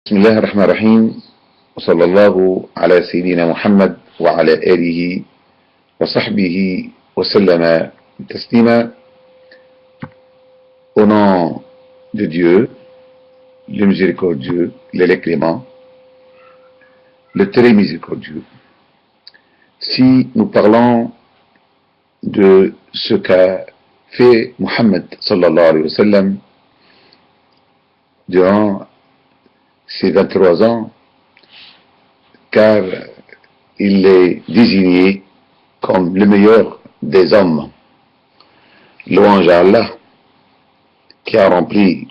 بسم الله الرحمن الرحيم وصلى الله على سيدنا محمد وعلى آله وصحبه وسلم تسليما. Au nom de Dieu, le miséricordieux, le clément, le très miséricordieux. Si nous parlons de ce qu'a fait Muhammad sallallahu alayhi wa sallam durant ses 23 ans, car il est désigné comme le meilleur des hommes. Louange à Allah, qui a rempli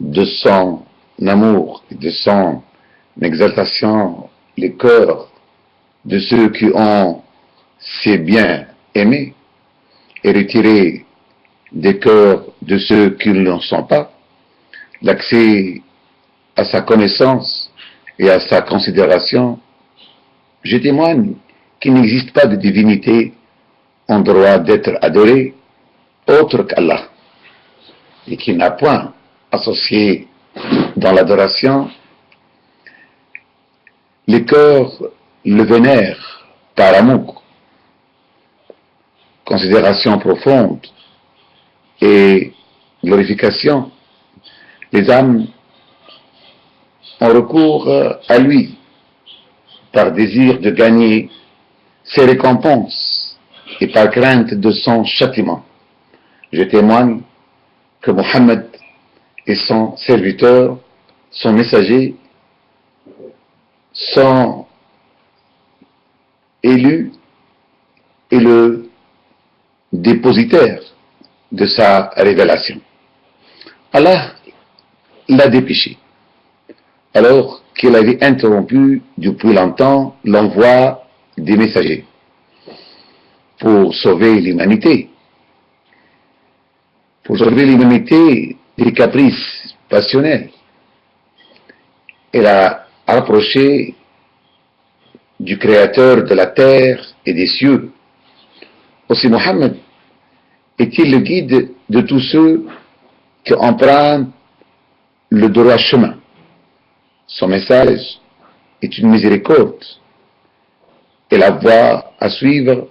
de son amour et de son exaltation les cœurs de ceux qui ont si bien aimé et retiré des cœurs de ceux qui ne l'en sont pas l'accès à sa connaissance et à sa considération. Je témoigne qu'il n'existe pas de divinité en droit d'être adorée autre qu'Allah, et qu'il n'a point associé dans l'adoration. Les cœurs le vénèrent par amour, considération profonde et glorification. Les âmes ont recours à lui par désir de gagner ses récompenses et par crainte de son châtiment. Je témoigne que Mohammed est son serviteur, son messager, son élu et le dépositaire de sa révélation. Allah l'a dépêché, alors qu'il avait interrompu depuis longtemps l'envoi des messagers pour sauver l'humanité. Pour sauver l'humanité des caprices passionnels. Elle a rapproché du Créateur de la terre et des cieux. Aussi Mohammed est-il le guide de tous ceux qui empruntent le droit chemin. Son message est une miséricorde et la voie à suivre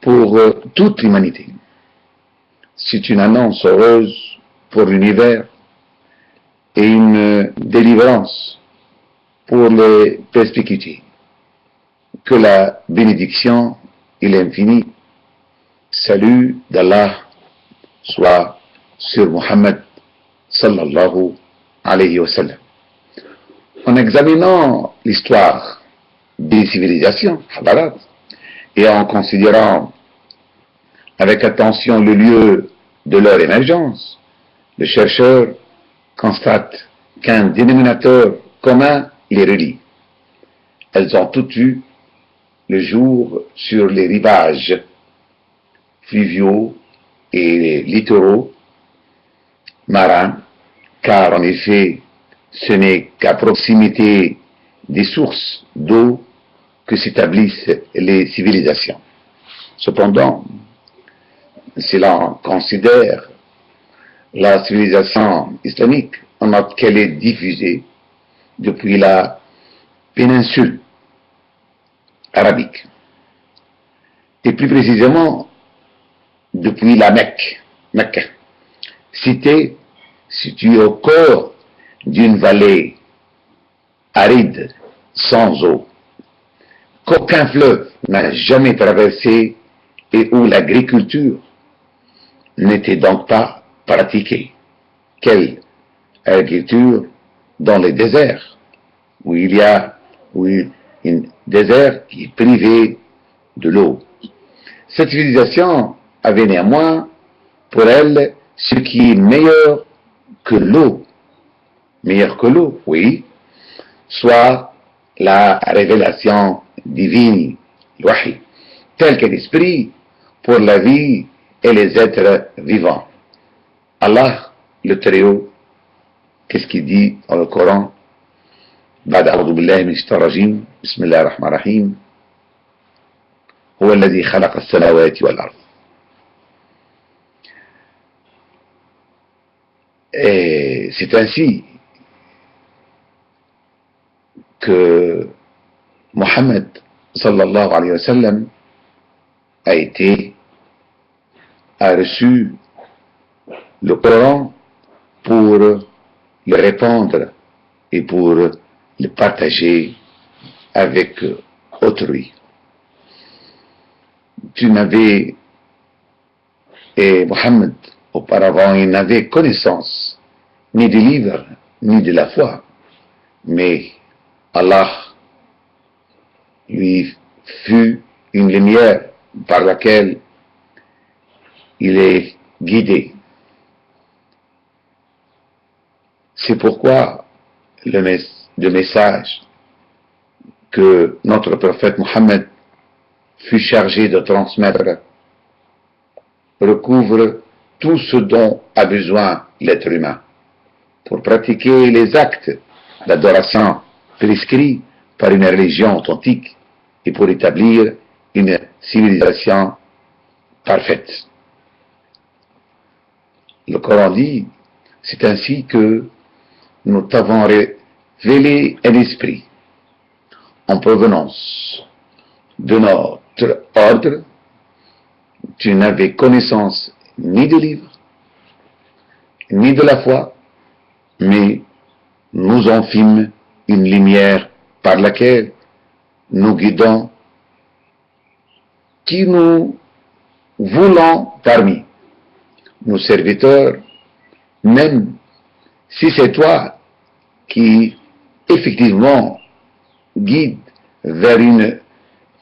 pour toute l'humanité. C'est une annonce heureuse pour l'univers et une délivrance pour les persécutés. Que la bénédiction et l'infini salut d'Allah soit sur Muhammad sallallahu alayhi wa sallam. En examinant l'histoire des civilisations, et en considérant avec attention le lieu de leur émergence, le chercheur constate qu'un dénominateur commun les relie. Elles ont toutes eu le jour sur les rivages fluviaux et littoraux marins, car en effet, ce n'est qu'à proximité des sources d'eau que s'établissent les civilisations. Cependant, si l'on considère la civilisation islamique, on note qu'elle est diffusée depuis la péninsule arabique, et plus précisément depuis la Mecque, cité située au cœur d'une vallée aride, sans eau, qu'aucun fleuve n'a jamais traversé et où l'agriculture n'était donc pas pratiquée. Quelle agriculture dans les déserts, où il y a un désert qui est privé de l'eau. Cette civilisation avait néanmoins pour elle ce qui est meilleur que l'eau, oui, soit la révélation divine, l'wahi, tel que l'esprit pour la vie et les êtres vivants. Allah, le Très-Haut, qu'est-ce qu'il dit dans le Coran? بعد أعوذ بالله من الشيطان الرجيم بسم الله الرحمن الرحيم هو الذي خلق السماوات والأرض. Et c'est ainsi que Mohammed sallallahu alayhi wa sallam a reçu le Coran pour le répandre et pour le partager avec autrui. Et Mohammed, auparavant, il n'avait connaissance ni du livre, ni de la foi, mais Allah lui fut une lumière par laquelle il est guidé. C'est pourquoi le message que notre prophète Mohammed fut chargé de transmettre recouvre tout ce dont a besoin l'être humain pour pratiquer les actes d'adoration prescrits par une religion authentique et pour établir une civilisation parfaite. Le Coran dit, c'est ainsi que nous t'avons révélé un esprit en provenance de notre ordre. Tu n'avais connaissance ni du livre, ni de la foi, mais nous en fîmes une lumière par laquelle nous guidons qui nous voulons parmi nos serviteurs, même si c'est toi qui effectivement guide vers une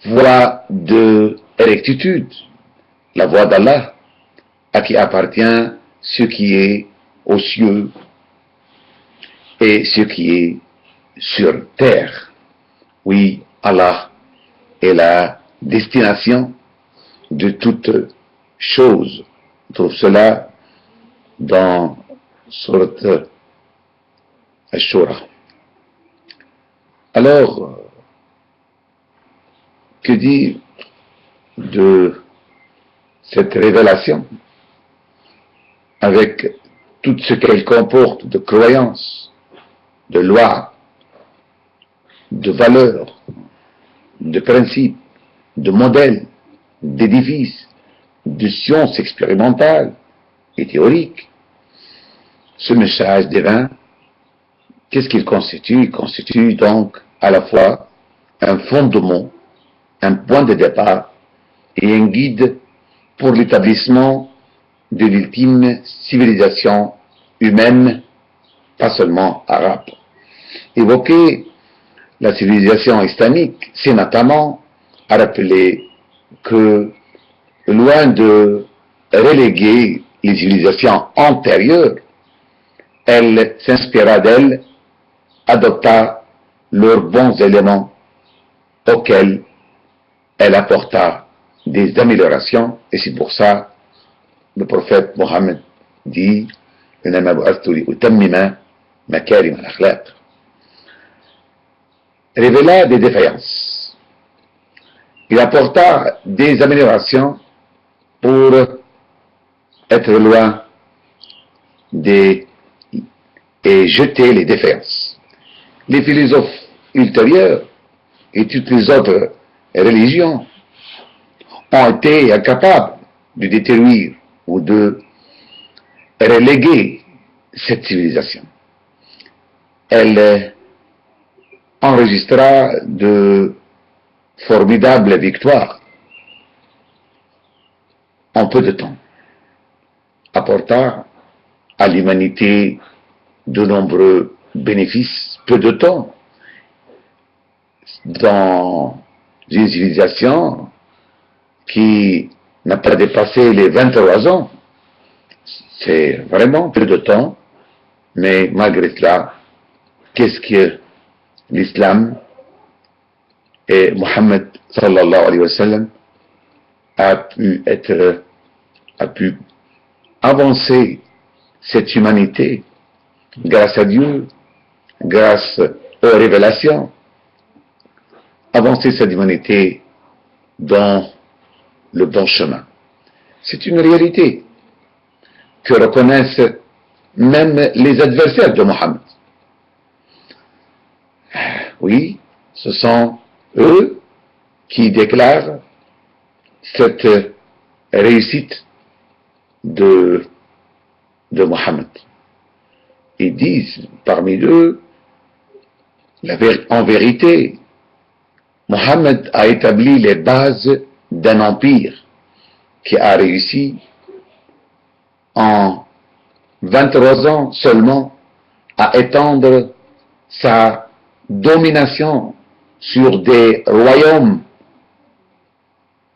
voie de rectitude, la voie d'Allah, à qui appartient ce qui est aux cieux et ce qui est sur terre. Oui, Allah est la destination de toute chose. On trouve cela dans Surat Ash-Shura. Alors, que dire de cette révélation avec tout ce qu'elle comporte de croyances, de lois, de valeurs, de principes, de modèles, d'édifices, de sciences expérimentales et théoriques. Ce message divin, qu'est-ce qu'il constitue? Il constitue donc à la fois un fondement, un point de départ et un guide pour l'établissement de l'ultime civilisation humaine, pas seulement arabe. Évoquer la civilisation islamique, c'est notamment à rappeler que, loin de reléguer les civilisations antérieures, elle s'inspira d'elles, adopta leurs bons éléments auxquels elle apporta des améliorations, et c'est pour ça le prophète Mohammed dit révéla des défaillances. Il apporta des améliorations pour être loin et jeter les défaillances. Les philosophes ultérieurs et toutes les autres religions ont été incapables de détruire ou de reléguer cette civilisation. Elle enregistra de formidables victoires en peu de temps, apporta à l'humanité de nombreux bénéfices, peu de temps, dans une civilisation qui n'a pas dépassé les 23 ans. C'est vraiment peu de temps, mais malgré cela, qu'est-ce que l'islam et Mohammed sallallahu alayhi wa sallam a pu avancer cette humanité grâce à Dieu, grâce aux révélations, avancer cette humanité dans le bon chemin. C'est une réalité que reconnaissent même les adversaires de Mohammed. Oui, ce sont eux qui déclarent cette réussite de Mohammed. Ils disent parmi eux, en vérité, Mohammed a établi les bases d'un empire qui a réussi en 23 ans seulement à étendre sa domination sur des royaumes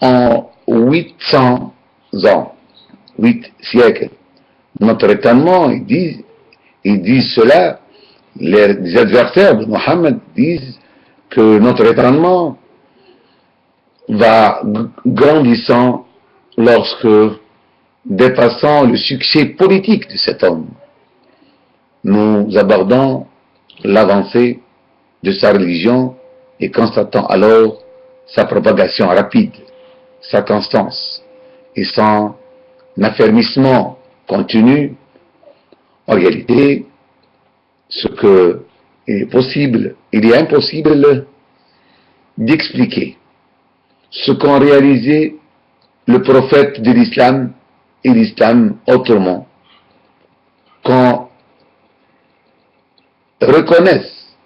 en 800 ans, 8 siècles. Notre étonnement, ils disent cela, les adversaires de Mohammed disent que notre étonnement va grandissant lorsque, dépassant le succès politique de cet homme, nous abordons l'avancée de sa religion et constatons alors sa propagation rapide, sa constance et son affermissement continu. En réalité, ce que est possible, il est impossible d'expliquer ce qu'ont réalisé le prophète de l'islam et l'islam autrement, qu'on reconnaisse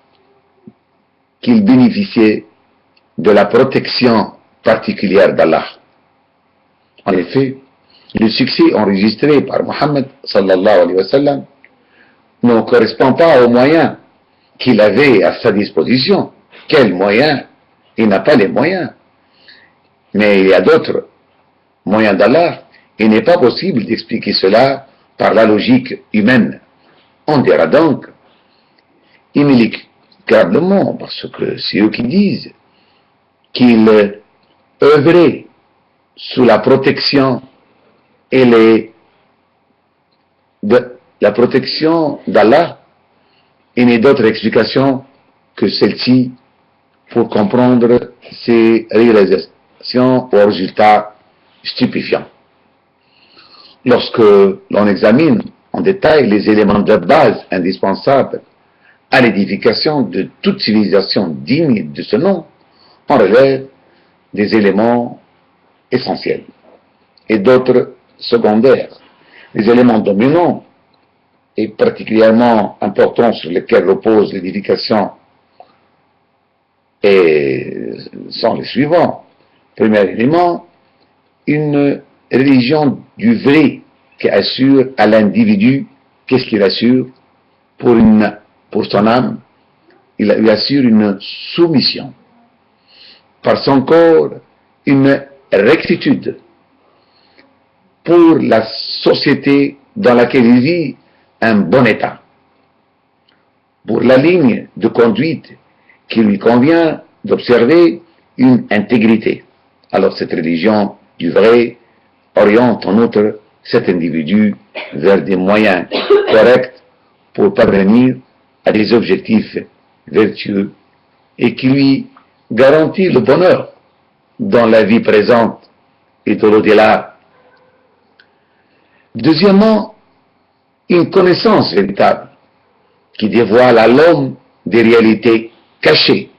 qu'il bénéficiait de la protection particulière d'Allah. En effet, le succès enregistré par Mohammed sallallahu alayhi wa sallam ne correspond pas aux moyens qu'il avait à sa disposition. Quels moyens? Il n'a pas les moyens. Mais il y a d'autres moyens d'Allah. Il n'est pas possible d'expliquer cela par la logique humaine. On dira donc inexplicablement, parce que c'est eux qui disent qu'il œuvrait sous la protection et la protection d'Allah. Il n'y a d'autre explication que celle-ci pour comprendre ces réalisations aux résultats stupéfiants. Lorsque l'on examine en détail les éléments de base indispensables à l'édification de toute civilisation digne de ce nom, on relève des éléments essentiels et d'autres secondaires. Les éléments dominants et particulièrement importants sur lesquels repose l'édification sont les suivants. Premier élément, une religion du vrai qui assure à l'individu, qu'est-ce qu'il assure pour son âme? Il lui assure une soumission. Par son corps, une rectitude. Pour la société dans laquelle il vit, un bon état. Pour la ligne de conduite qui lui convient d'observer, une intégrité. Alors cette religion du vrai oriente en outre cet individu vers des moyens corrects pour parvenir à des objectifs vertueux et qui lui garantit le bonheur dans la vie présente et de l'au-delà. Deuxièmement, une connaissance véritable qui dévoile à l'homme des réalités cachées,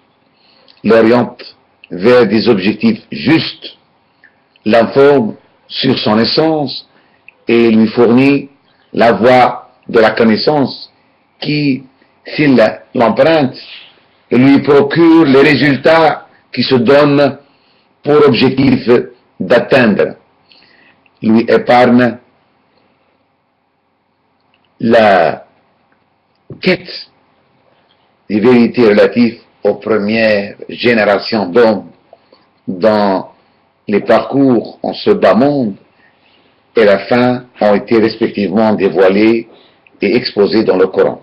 l'oriente vers des objectifs justes, l'informe sur son essence et lui fournit la voie de la connaissance qui, s'il l'emprunte, lui procure les résultats qui se donnent pour objectif d'atteindre, lui épargne la quête des vérités relatives aux premières générations d'hommes dans les parcours en ce bas monde et la fin ont été respectivement dévoilés et exposés dans le Coran.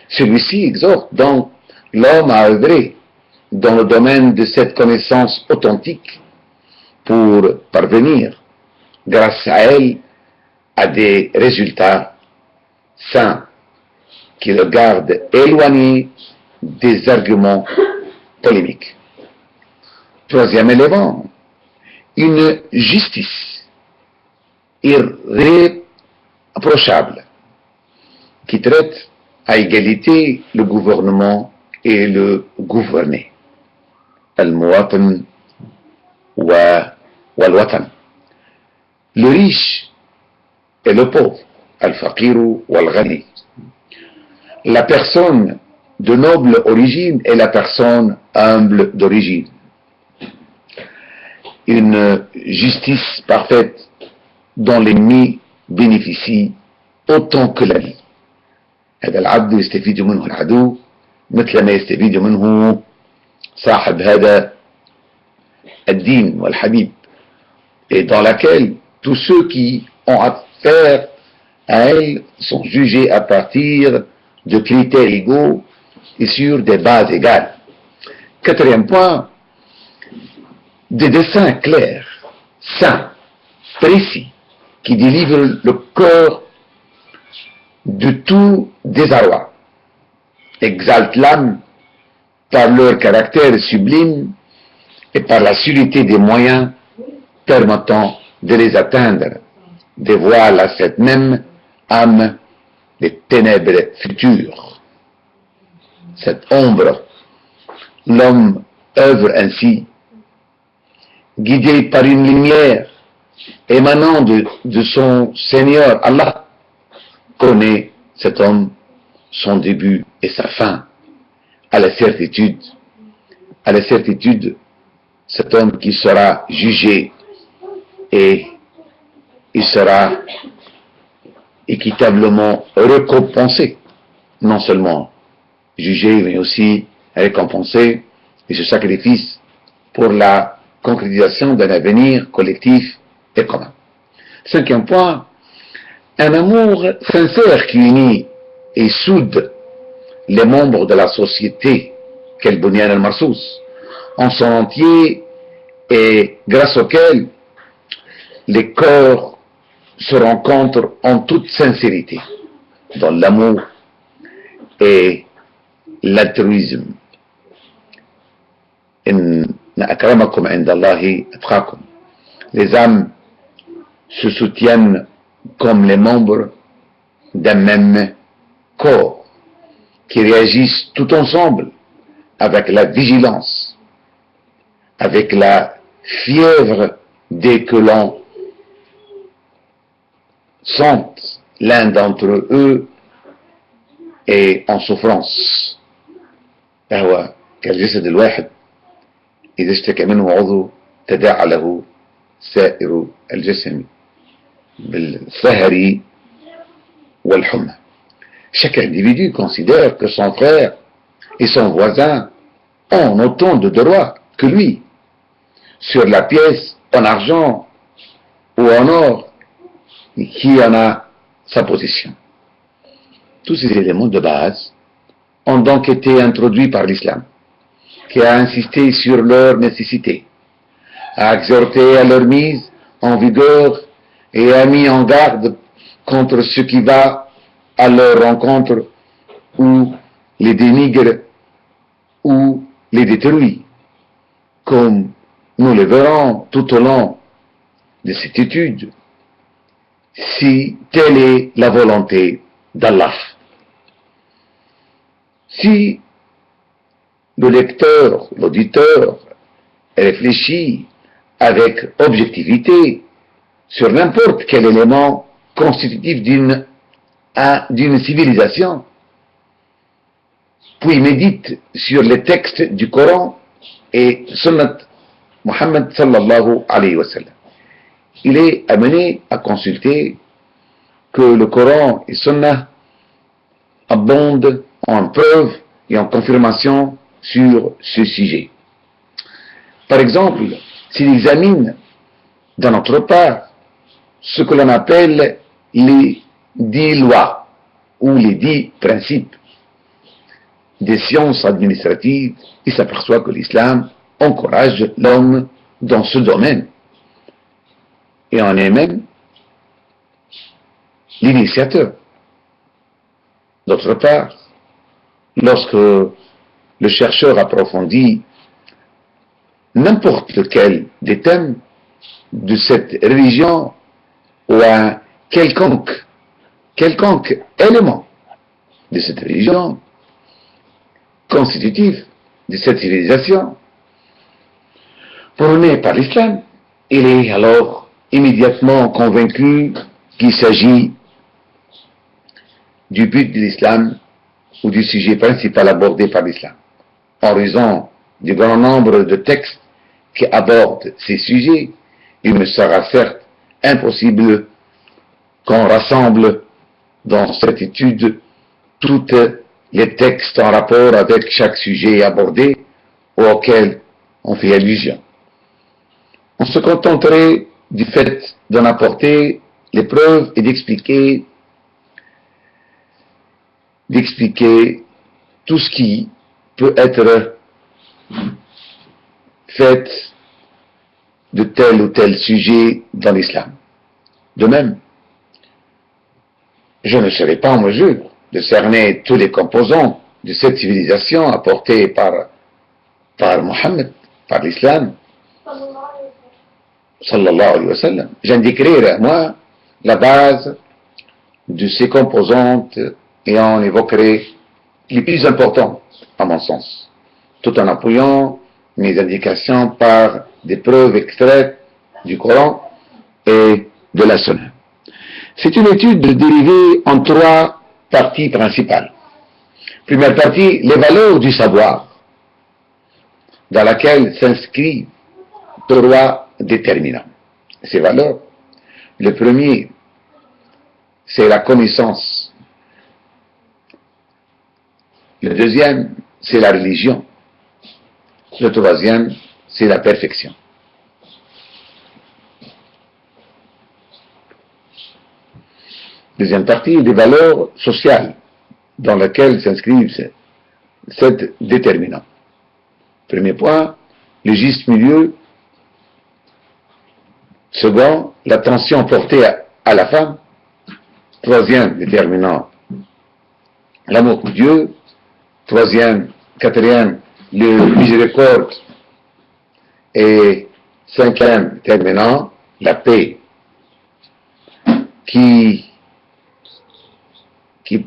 Celui-ci exhorte donc l'homme à œuvrer dans le domaine de cette connaissance authentique pour parvenir, grâce à elle, à des résultats saints qui le gardent éloigné des arguments polémiques. Troisième élément, une justice irréprochable qui traite à égalité le gouvernement et le gouverner. Al-Muwatan wal-Watan. Le riche et le pauvre. Al-Faqiru wal-Ghani. La personne de noble origine et la personne humble d'origine. Une justice parfaite dont l'ennemi bénéficie autant que la vie. هذا العبد يستفيد منه العدو مثل ما يستفيد منه صاحب هذا الدين والحبيب, et dans laquelle tous ceux qui ont affaire à elle sont jugés à partir de critères égaux et sur des bases égales. Quatrième point, des dessins clairs, sains, précis, qui délivrent le corps de tout désarroi, exaltent l'âme par leur caractère sublime et par la sûreté des moyens permettant de les atteindre, dévoilent à cette même âme les ténèbres futures. Cette ombre, l'homme œuvre ainsi, guidé par une lumière émanant de son Seigneur Allah. Connaît cet homme son début et sa fin, à la certitude, cet homme qui sera jugé et il sera équitablement récompensé, non seulement jugé mais aussi récompensé, et ce sacrifice pour la concrétisation d'un avenir collectif et commun. Cinquième point, un amour sincère qui unit et soude les membres de la société, qu'est le Bunyan al-Marsous, en son entier, et grâce auquel les corps se rencontrent en toute sincérité dans l'amour et l'altruisme. Inna akramakum indallahi atqakum. Les âmes se soutiennent comme les membres d'un même corps qui réagissent tout ensemble avec la vigilance, avec la fièvre dès que l'on sent l'un d'entre eux est en souffrance. فهو كالجسد الواحد إذا اشتكى منه عضو تداعى له سائر الجسم بالسهر والحمى. Chaque individu considère que son frère et son voisin ont autant de droits que lui sur la pièce en argent ou en or qui en a sa possession. Tous ces éléments de base ont donc été introduits par l'islam, qui a insisté sur leur nécessité, a exhorté à leur mise en vigueur et a mis en garde contre ce qui va à leur rencontre ou les dénigre ou les détruit, comme nous le verrons tout au long de cette étude, si telle est la volonté d'Allah. Si le lecteur, l'auditeur réfléchit avec objectivité sur n'importe quel élément constitutif d'une civilisation, puis médite sur les textes du Coran et Sunnat Muhammad sallallahu alayhi wa sallam, il est amené à consulter que le Coran et Sunnah abondent en preuves et en confirmation sur ce sujet. Par exemple, s'il examine de notre part ce que l'on appelle les 10 lois ou les 10 principes des sciences administratives, il s'aperçoit que l'islam encourage l'homme dans ce domaine et en est même l'initiateur. D'autre part, lorsque le chercheur approfondit n'importe lequel des thèmes de cette religion ou un quelconque élément de cette religion, constitutif de cette civilisation, prônée par l'islam, il est alors immédiatement convaincu qu'il s'agit du but de l'islam ou du sujet principal abordé par l'islam. En raison du grand nombre de textes qui abordent ces sujets, il me sera certes impossible qu'on rassemble dans cette étude tous les textes en rapport avec chaque sujet abordé ou auquel on fait allusion. On se contenterait du fait d'en apporter les preuves et d'expliquer tout ce qui peut être fait de tel ou tel sujet dans l'islam. De même, je ne serai pas en mesure de cerner tous les composants de cette civilisation apportée par Mohammed, par l'islam, sallallahu alayhi wa sallam. J'indiquerai, moi, la base de ces composantes et en évoquerai les plus importants, à mon sens, tout en appuyant mes indications par des preuves extraites du Coran et de la Sunna. C'est une étude dérivée en trois parties principales. Première partie, les valeurs du savoir, dans laquelle s'inscrivent trois déterminants. Ces valeurs, le premier, c'est la connaissance. Le deuxième, c'est la religion. Le troisième, c'est la perfection. Deuxième partie, des valeurs sociales dans lesquelles s'inscrivent sept déterminants. Premier point, le juste milieu. Second, l'attention portée à la femme. Troisième déterminant, l'amour pour Dieu. Quatrième, le miséricorde. Et cinquième déterminant, la paix. Qui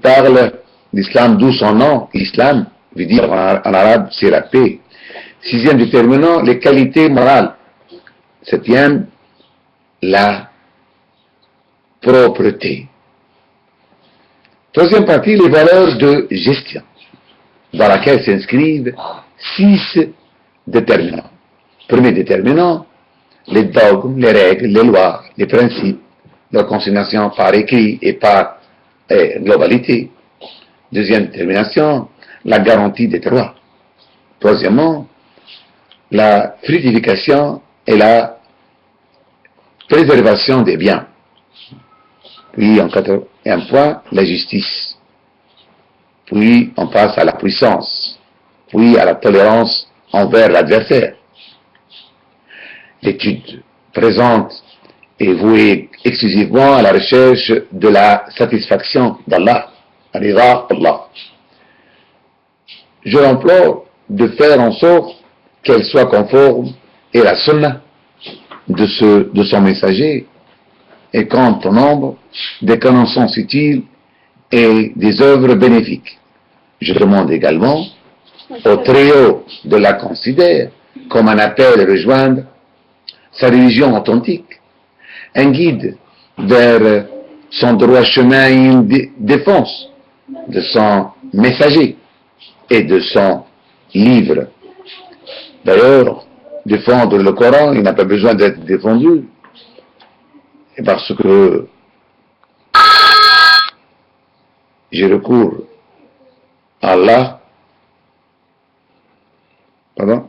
parle d'islam, d'où son nom, islam, veut dire en arabe, c'est la paix. Sixième déterminant, les qualités morales. Septième, la propreté. Troisième partie, les valeurs de gestion, dans laquelle s'inscrivent six déterminants. Premier déterminant, les dogmes, les règles, les lois, les principes, leur consignation par écrit et par globalité. Deuxième détermination, la garantie des droits. Troisièmement, la fructification et la préservation des biens. Puis, en quatrième point, la justice. Puis, on passe à la puissance. Puis, à la tolérance envers l'adversaire. L'étude présente est vouée exclusivement à la recherche de la satisfaction d'Allah, rida Allah. Je l'implore de faire en sorte qu'elle soit conforme à la sunna de son messager et compte au nombre des connaissances utiles et des œuvres bénéfiques. Je demande également au trio de la considère comme un appel à rejoindre sa religion authentique, un guide vers son droit chemin et une défense de son messager et de son livre. D'ailleurs, défendre le Coran, il n'a pas besoin d'être défendu, parce que j'ai recours à Allah, pardon,